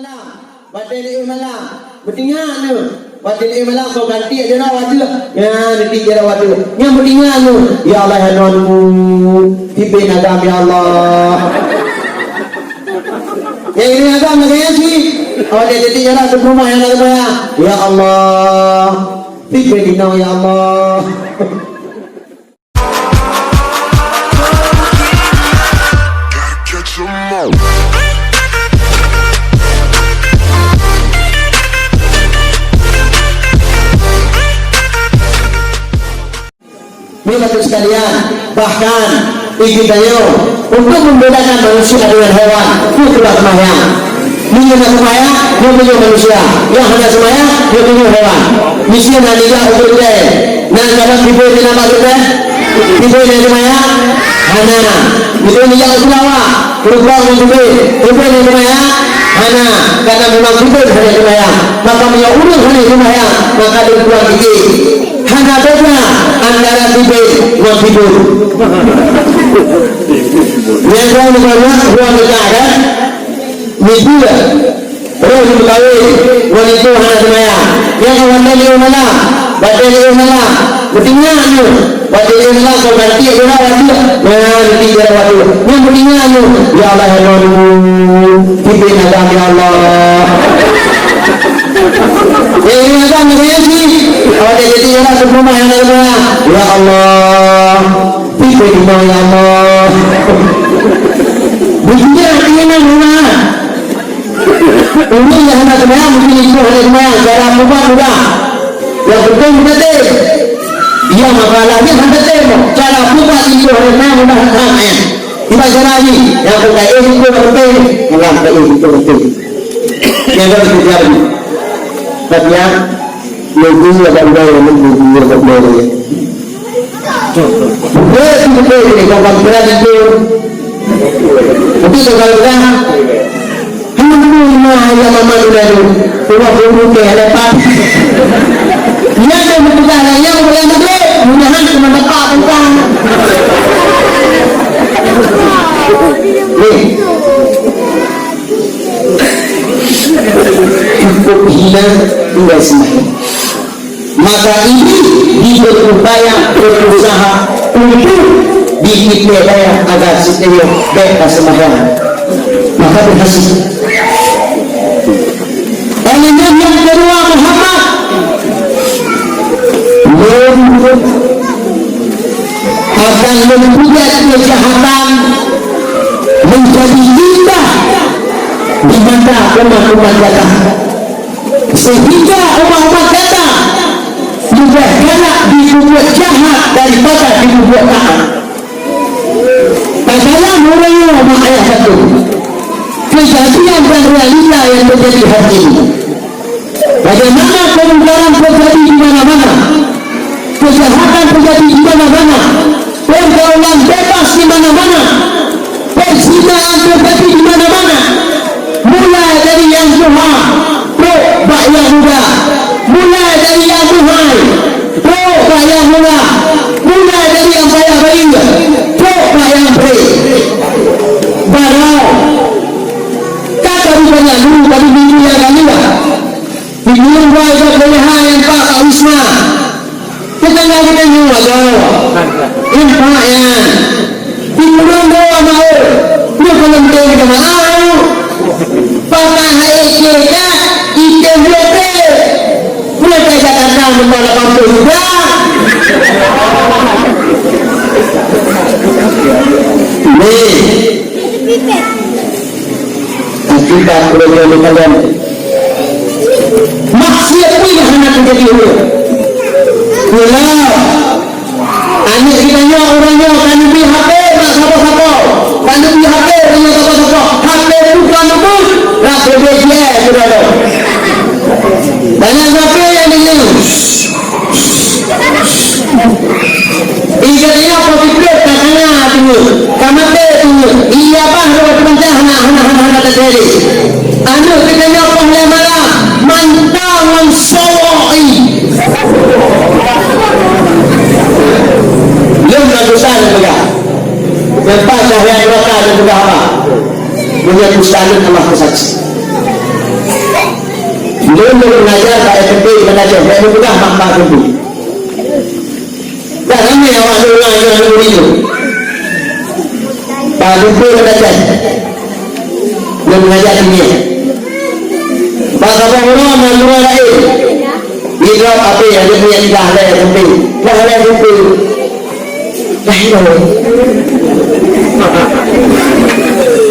malam. Batin malam. Bertinggal tu. Batin malam kau ganti aja nak waktu. Ya, nanti jera waktu. Yang bertinggal tu. Ya Allah ya nonmu. Pimpin agam ya Allah. Yang ini agam saya sih. Oh dia jadi jera tu rumah yang ada saya. Ya Allah. Pimpin dinau ya Allah. Bapak sekalian, bahkan kita untuk membedakan manusia dengan hewan, itulah semayang. Minyak semayang, minyak manusia. Yang hanya semayang, minyak hewan. Misi nanti dia ukur deh. Nah, kalau tiba di nama kita, tiba di semayang, hana. Itu ni yang ulawa, berubah menjadi tiba di semayang, hana. Karena memang tiba di semayang, maka minyak urus di semayang, maka dibuang gigi. Hanya beda antara tidur dan tidur. Yang kau mengenal ruang negara, mimpi lah. Terus dikawin, wanita hanya semayang. Yang kau wanita mana, batin mana, bertinggal tu, batin mana kau ganti ada waktu, nanti ada waktu. Yang bertinggal tu, ya Allah ya Allah, pimpin agam ya Allah. Ini agam saya sih. Kalau dia jadi orang semua yang ada ya Allah, pimpin ya Allah. Begini artinya rumah. Ini yang ada semua mungkin itu ada semua cara mudah. Yang penting betul. Dia makalahnya betul. Cara mudah itu ada mudah sangat. Tiba cara ini yang berkait itu betul. Yang berkait itu betul. Yang berkait itu. Tapi lebih ada yang lebih berbeda. Betul ini kalau berat itu. Tapi kalau dah, hanya yang mama dulu, cuma bulu ke hadapan. Dia ada betul yang boleh betul, mudahan cuma dapat tentang. Cukup hilang tinggal sembahyang. Maka ini diberupaya berusaha untuk dipelihara agar setiap bebas sembahyang. Maka berhasil. Elemen yang kedua Muhammad akan membuat kejahatan menjadi indah di mata umat-umat datang, sehingga umat-umat datang juga galak dibuat jahat daripada dibuat taat. Padahal mulanya ayat satu kejadian dan realita yang terjadi hari ini. Bagaimana kemungkaran terjadi di mana-mana, kejahatan terjadi di mana-mana, pergaulan bebas di mana-mana, perzinaan terjadi di mana-mana. Mulai dari yang tua, pro bak yang muda. Mulai dari yang tuhai, pro bak yang muda. Mulai dari yang bayar-bayar, pro bak yang beri. Barang kata rupanya dulu tadi minggu yang lalu lah. Minggu warga pilihan yang Pak Wisma. Kita nggak kita nyuruh aja. Ini Pak ya. Minggu doa mau. Dia belum tahu kita mau. Papa HEK ITWP mulai dari Jakarta membawa kampung juga. Kita boleh kalian maksiat pun hanya terjadi dulu. Kalau anak kita orangnya kan di HP tak siapa-siapa, kan di HP punya siapa-siapa, HP bukan betul, rakyat dia sudah ada. Banyak HP yang ini. Ikannya positif katanya tunggu, kamate tunggu, iya bah lewat bantah hana terjadi. Anu kita nyopong malam, mantang mensawai. Belum bagusan juga. Lepas cahaya neraka dan juga apa? Punya kusanin Allah kesaksi. belum belajar kayak penting belajar kayak mudah mak penting. Tak ramai awak orang yang begitu. Pak Duku belajar, belum belajar ini. Pak Abang orang orang lain, dia apa yang dia punya tidak ada yang penting, tidak ada yang penting.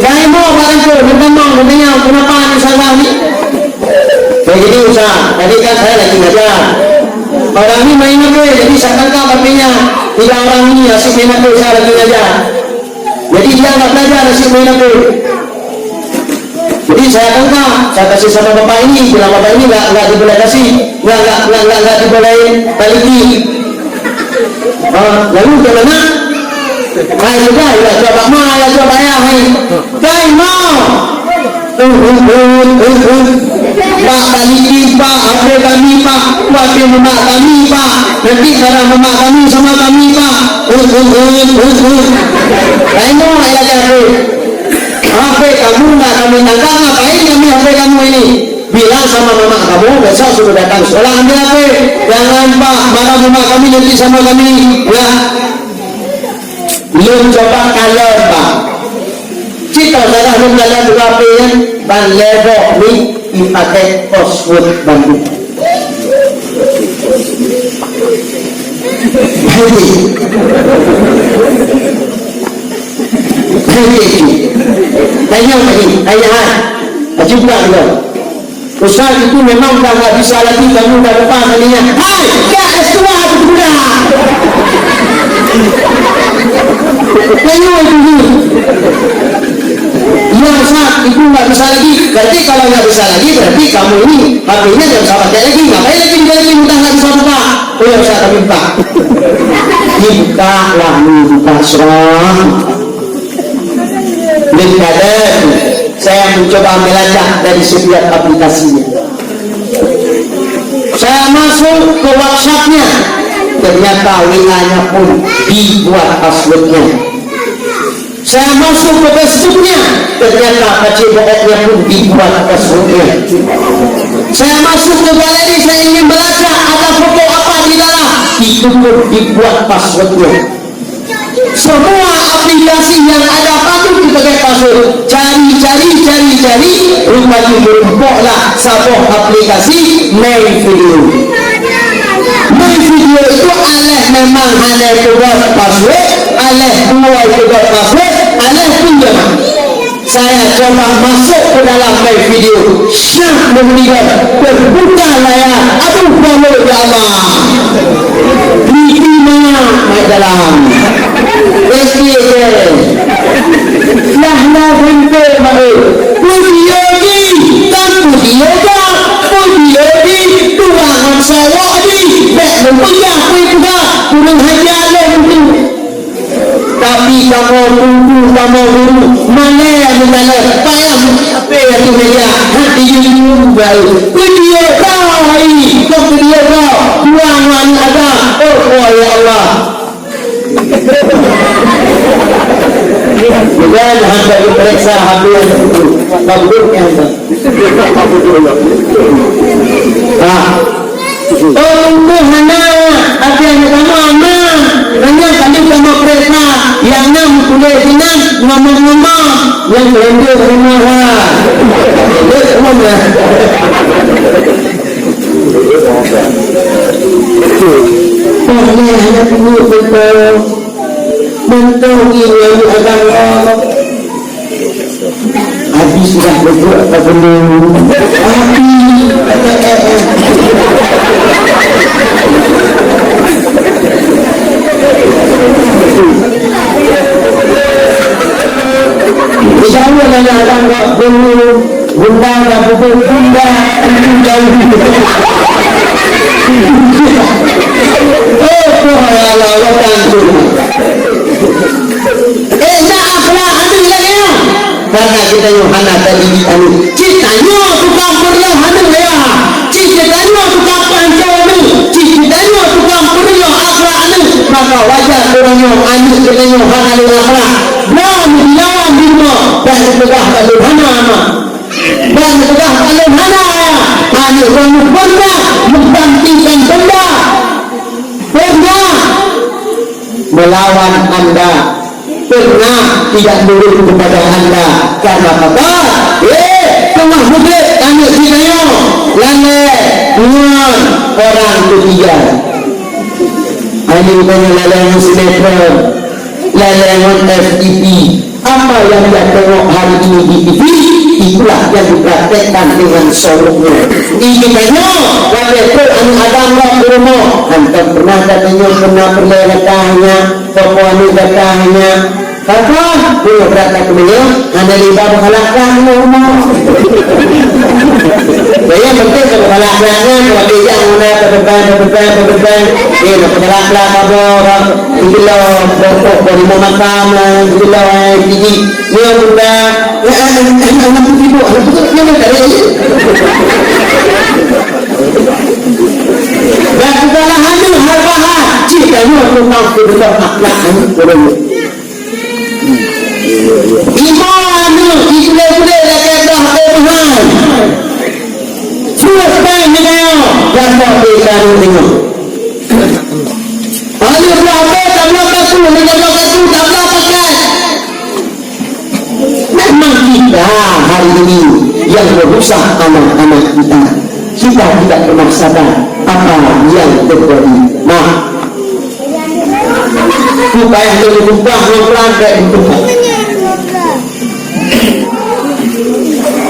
Jangan mau barang tu, memang dunia kenapa ni salah ni? Jadi usaha. Tadi kan saya lagi belajar. Orang ni main apa? Jadi saya tangkap artinya tiga orang ni asyik main apa? Saya lagi belajar. Jadi dia nak belajar asyik main apa? Jadi saya tangkap, saya kasih sama bapak ini. Bila bapak ini enggak diboleh kasih, enggak diboleh baliki. Lalu ke mana? Hai juga, ya coba mah, ya coba ya, hai. Kai mau. Pak baliki, Pak, apa kami, Pak, wakil mama kami, Pak. Nanti cara mama kami sama kami, Pak. Kai mau, ya cari. HP kamu nak kami tangkap, ngapain kami HP kamu ini? Bilang sama mama kamu besok sudah datang sekolah ambil HP. Jangan Pak, marah mama kami nanti sama kami. Ya, belum coba kalian Pak. Jika salah belum kalian juga HP yang dan lebok ni dipakai password Bandung. Tanya lagi, tanya juga dia. Ustaz itu memang dah tak bisa lagi, kamu dah lepas kalinya. Hai, ya S2 aku sudah. Tanya itu. Ya Ustaz, itu tak bisa lagi. Berarti kalau tak bisa lagi, berarti kamu ini HP-nya jangan sama pakai lagi. Ngapain lagi lagi mudah tak bisa buka? Oh ya Ustaz, kami buka. Dibuka lah, dibuka serang. Dan saya mencoba melacak dari setiap aplikasinya. Saya masuk ke WhatsApp-nya, ternyata WA-nya pun dibuat password-nya. Saya masuk ke Facebook-nya, ternyata Facebook-nya pun dibuat password-nya. Saya masuk ke galeri, saya ingin belajar ada foto apa di dalam, itu pun dibuat password-nya. Semua aplikasi yang ada patut dipakai password. Cari, rupanya berumpuklah sebuah aplikasi main video. Main video itu alih memang hanya buat password, alih buat buat password, alih pinjam. Saya coba masuk ke dalam main video, syak meninggal, terbuka layar. Aduh, Allah ya Allah. Diterima main dalam. Lahlah hente mahu video ni tak video dah video ni tuangan sawah ni nak mempunyai juga kurang hajar itu. Tapi kamu tunggu kamu dulu mana yang mana payah apa yang tu meja hati you baru video kau ini kau video kau tuangan ada oh ya Allah. Bukan hanya diperiksa hamil itu, kabulnya itu. Tunggu hana, apa yang kamu aman? Hanya kami kamu periksa, yang enam kuliah sinan, ngomong-ngomong, yang rendah rumah. Mana? Hanya tunggu betul. Bentuk ini agama habis sudah betul apa belum? Habis insyaAllah nanya agama belum bunda dan betul bunda itu jauh oh Allah wabarakatuh. Maaflah anu lagi ya. Karena kita Yohana tadi anu. Citanya tukang perlu anu ya. Citanya tukang pancau anu. Citanya tukang perlu akhlak anu. Maka wajar orangnya anu kita Yohana anu akhlak. Nam lawan bima dan tegah Yohana ama. Dan tegah Yohana anu kamu pernah membangkitkan benda melawan anda, pernah tidak nurut kepada anda karena apa? Tengah bukit kami sinayo lale dengan orang ketiga. Ini bukannya layangan sinetron, layangan FTV. Apa yang dia tengok hari ini di TV, itulah yang dipraktekkan dengan soroknya. Ini kayaknya kalau itu ada orang rumah, hantar pernah katanya pernah perlekatanya, pokoknya katanya. Kapan? Dia berkata ke beliau, anda libat berhalakkan rumah. Saya penting kalau halakkannya, kalau dia mula berdepan. Dia nak berhalakkan apa? Bila pokok dari makam, bila gigi, dia muda. Anak putih bu, anak putih dia tak ada. Dan segala hal harga jika dia memang benar akhlak ini. Iman itu boleh dah Tuhan. First time ni dia yang berikan dengan. Alif lam tabla kasu ni tabla pakai. Memang kita hari ini yang merusak anak-anak kita. Kita tidak pernah sadar apa yang terjadi. Supaya kita berubah melangkah itu.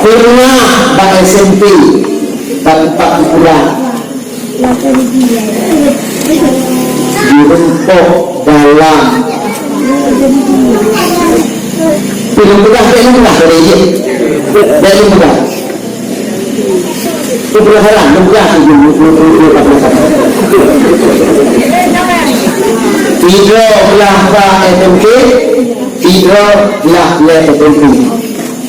Pernah Pak SMP Pak Pulang dirempok dalam film mudah dari dia dari mudah itu berhalang mudah tiga belah Pak SMP tiga belah SMP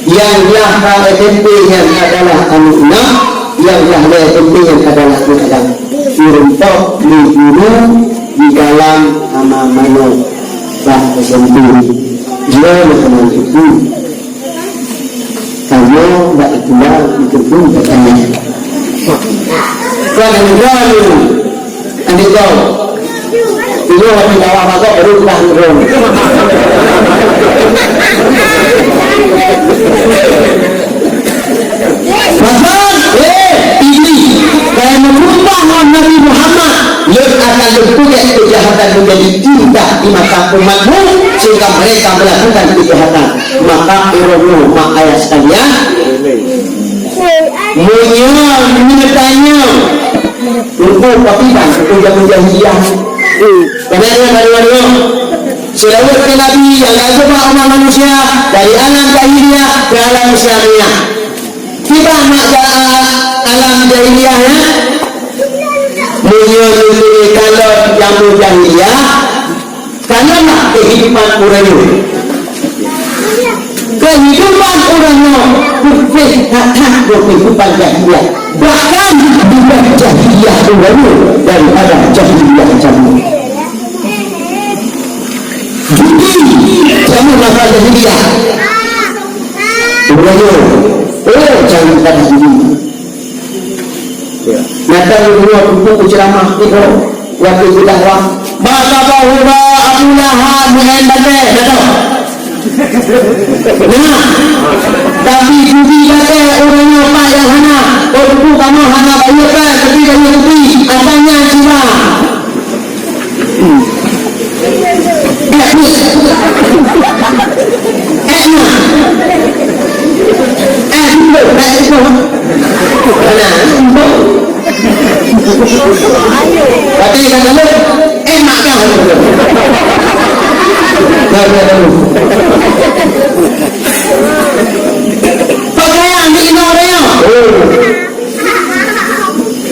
yang belah SMP yang adalah anak yang belah SMP yang adalah anak dirempok di guru di dalam mana bah SMP dia macam itu kamu tak itulah itu pun katanya kan anda tahu ini orang Jawa maka baru kita ngurung ini kalau merubah Nabi Muhammad yang akan berpunyai kejahatan menjadi indah di mata umatmu sehingga mereka melakukan kejahatan. Maka ironu ayat sekalian menyertanya untuk kapitan puja-puja hijau karena dia selawatkan Nabi yang agama umat manusia dari alam jahiliyah ke alam Islamiah. Kita alam jahiliyahnya menyelidiki kalau yang jahiliyah karena kehidupan orangnya berfihatan kehidupan jahiliyah bahkan bukan jahiliyah orangnya daripada jahiliyah jahiliyah kamu masa jahiliyah orangnya jangan pada diri maka dulu untuk ceramah itu waktu kita wah maka bahwa Abu Lahab dengan badai betul nah tapi budi kata orangnya apa yang hana waktu kamu hana bayarkan tapi dari tepi adanya jiwa tapi kata lu enak kan pakaian di Indonesia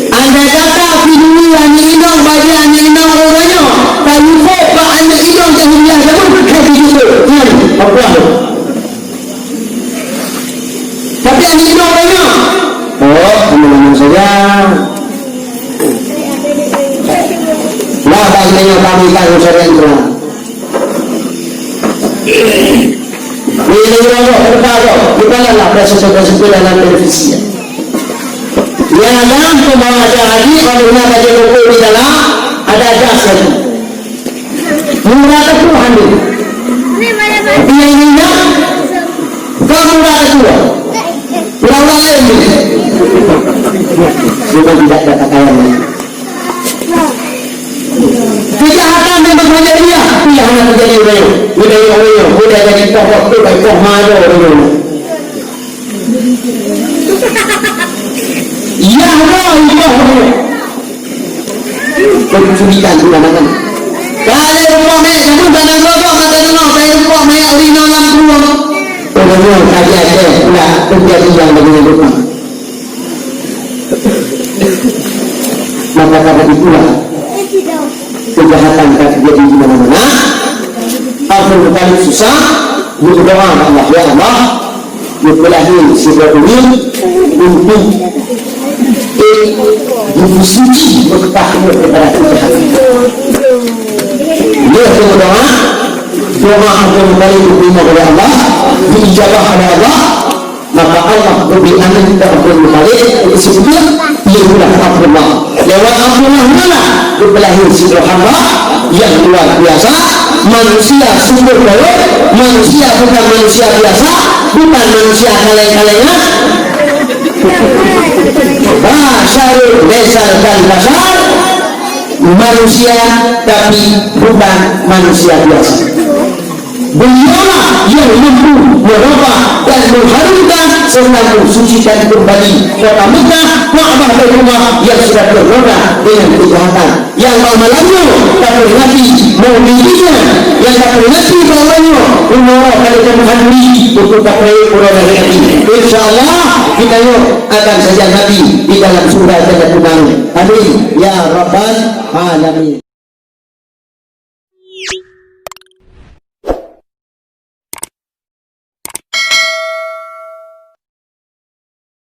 anda kata video yang Indonesia bagi anda Indonesia kalau kok anda Indonesia jahiliyah pun kayak gitu apa tapi anda Indonesia teman-teman saja lah bagiannya kami tahu serentro ini berapa berapa bukanlah proses dalam televisi Yang dalam pembawa haji kalau nak baca buku di dalam ada jas lagi. Murah Tuhan itu. Tapi yang ini kamu murah Tuhan. Orang lain ini. Bukan tidak ada kekayaan. Kejahatan memang banyak dia. Dia hanya terjadi budaya budaya jadi pokok tu baik pokok mana dulu. Ya Allah. Kecubitan tu mana kan? Kalau rumah mereka kamu jangan bawa kata tenang. Saya rumah mereka lina lam ruang. Orang kaji ada pula terjadi yang begini rumah. Maka kata itulah kejahatan terjadi di mana-mana. Apa yang paling susah? Berdoa Allah, ya Allah, berkelahi silaturahmi untuk suci berkahmu kepada kejahatan. Dia berdoa, doa yang paling diterima oleh Allah, diijabah oleh Allah. Maka Allah beri amin kepada Abdul Malik disebut ia adalah Abdullah. Lewat Abdullah mana berkelahi silaturahmi yang luar biasa. Manusia sumber daya, manusia bukan manusia biasa, bukan manusia kaleng-kalengnya. Syarul besar dan besar manusia tapi bukan manusia biasa. Beliaulah yang mampu merubah dan mengharumkan serta mensucikan kembali kota Mekah, Ka'bah Baitullah yang sudah ternoda dengan kejahatan. Yang malamnya tak peringati mobilinya, yang tak peringati bawahnya umur kali kemahani untuk tak pergi corona ini. InsyaAllah kita yuk akan saja Nabi di dalam surah Al-Quran. Amin ya Rabbal Alamin.